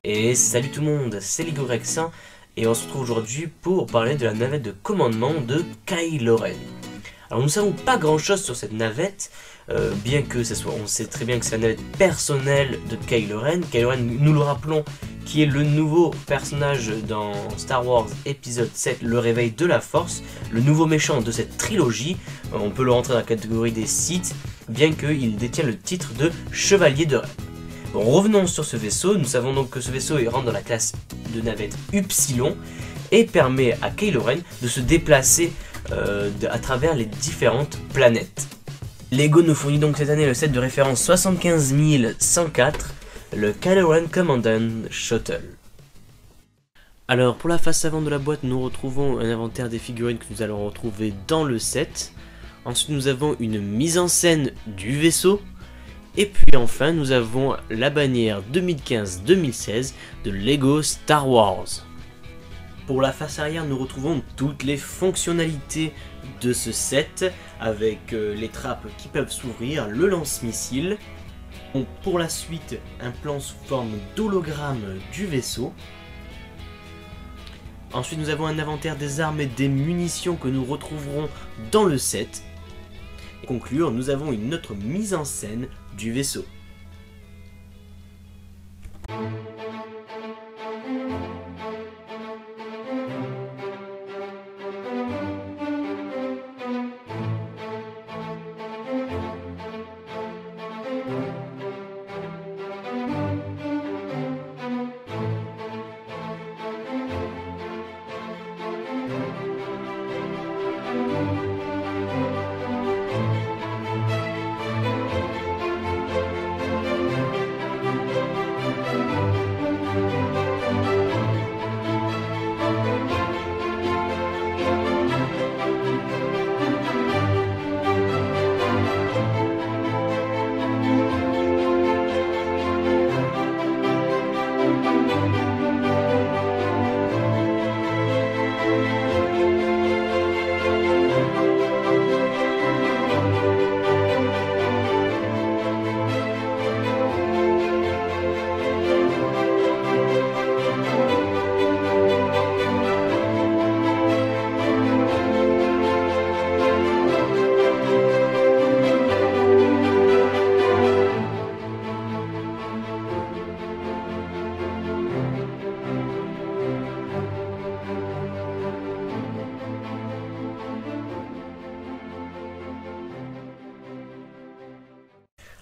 Et salut tout le monde, c'est Ligorexin et on se retrouve aujourd'hui pour parler de la navette de commandement de Kylo Ren. Alors nous ne savons pas grand chose sur cette navette, bien que on sait très bien que c'est la navette personnelle de Kylo Ren. Kylo Ren, nous le rappelons, qui est le nouveau personnage dans Star Wars épisode 7, le réveil de la force, le nouveau méchant de cette trilogie. On peut le rentrer dans la catégorie des Sith, bien qu'il détient le titre de chevalier de Ren. Bon, revenons sur ce vaisseau. Nous savons donc que ce vaisseau rentre dans la classe de navette Upsilon et permet à Kylo Ren de se déplacer à travers les différentes planètes. Lego nous fournit donc cette année le set de référence 75104, le Kylo Ren Commandant Shuttle. Alors pour la face avant de la boîte, nous retrouvons un inventaire des figurines que nous allons retrouver dans le set. Ensuite nous avons une mise en scène du vaisseau. Et puis enfin, nous avons la bannière 2015-2016 de Lego Star Wars. Pour la face arrière, nous retrouvons toutes les fonctionnalités de ce set, avec les trappes qui peuvent s'ouvrir, le lance-missile. Pour la suite, un plan sous forme d'hologramme du vaisseau. Ensuite, nous avons un inventaire des armes et des munitions que nous retrouverons dans le set. Pour conclure, nous avons une autre mise en scène du vaisseau.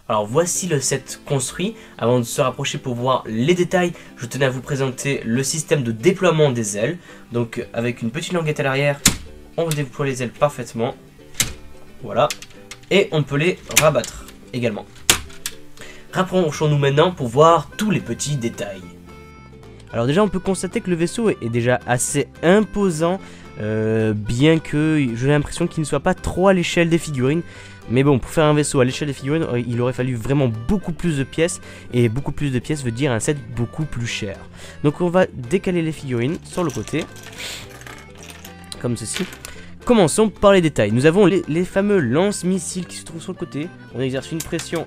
Alors voici le set construit. Avant de se rapprocher pour voir les détails, je tenais à vous présenter le système de déploiement des ailes. Donc avec une petite languette à l'arrière, on déploie les ailes parfaitement. Voilà. Et on peut les rabattre également. Rapprochons-nous maintenant pour voir tous les petits détails. Alors déjà on peut constater que le vaisseau est déjà assez imposant, bien que j'ai l'impression qu'il ne soit pas trop à l'échelle des figurines. Mais bon, pour faire un vaisseau à l'échelle des figurines, il aurait fallu vraiment beaucoup plus de pièces. Et beaucoup plus de pièces veut dire un set beaucoup plus cher. Donc on va décaler les figurines sur le côté, comme ceci. Commençons par les détails. Nous avons les fameux lance-missiles qui se trouvent sur le côté. On exerce une pression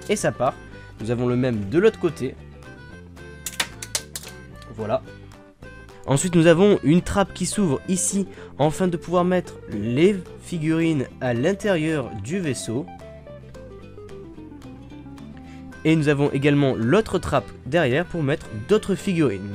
et ça part. Nous avons le même de l'autre côté. Voilà. Ensuite nous avons une trappe qui s'ouvre ici afin de pouvoir mettre les figurines à l'intérieur du vaisseau. Et nous avons également l'autre trappe derrière pour mettre d'autres figurines.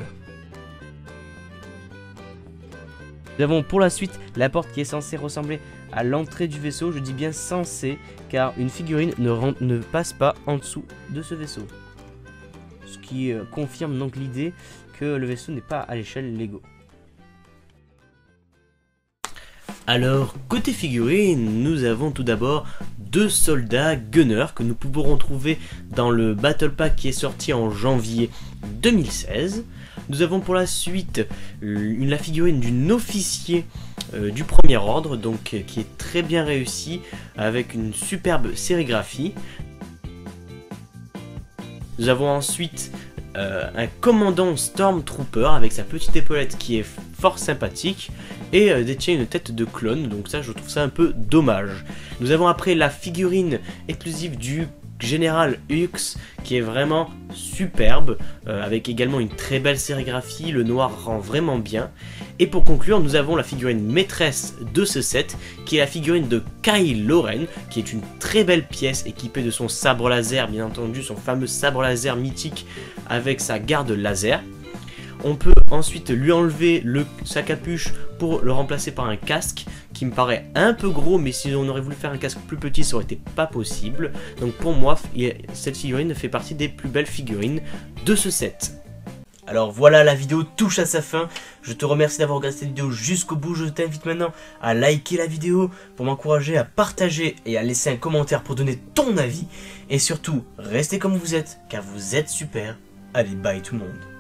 Nous avons pour la suite la porte qui est censée ressembler à l'entrée du vaisseau. Je dis bien censé, car une figurine ne passe pas en dessous de ce vaisseau. Ce qui confirme donc l'idée que le vaisseau n'est pas à l'échelle Lego. Alors, côté figurines, nous avons tout d'abord deux soldats gunners que nous pouvons retrouver dans le Battle Pack qui est sorti en janvier 2016. Nous avons pour la suite la figurine d'une officier du premier ordre, donc qui est très bien réussie avec une superbe sérigraphie. Nous avons ensuite un commandant Stormtrooper avec sa petite épaulette qui est fort sympathique et détient une tête de clone, donc ça je trouve ça un peu dommage. Nous avons après la figurine exclusive du Général Hux qui est vraiment superbe, avec également une très belle sérigraphie, le noir rend vraiment bien. Et pour conclure, nous avons la figurine maîtresse de ce set, qui est la figurine de Kylo Ren, qui est une très belle pièce équipée de son sabre laser, bien entendu, son fameux sabre laser mythique avec sa garde laser. On peut ensuite lui enlever sa capuche pour le remplacer par un casque qui me paraît un peu gros, mais si on aurait voulu faire un casque plus petit, ça aurait été pas possible. Donc pour moi, cette figurine fait partie des plus belles figurines de ce set. Alors voilà, la vidéo touche à sa fin. Je te remercie d'avoir regardé cette vidéo jusqu'au bout. Je t'invite maintenant à liker la vidéo pour m'encourager, à partager et à laisser un commentaire pour donner ton avis. Et surtout, restez comme vous êtes, car vous êtes super. Allez, bye tout le monde.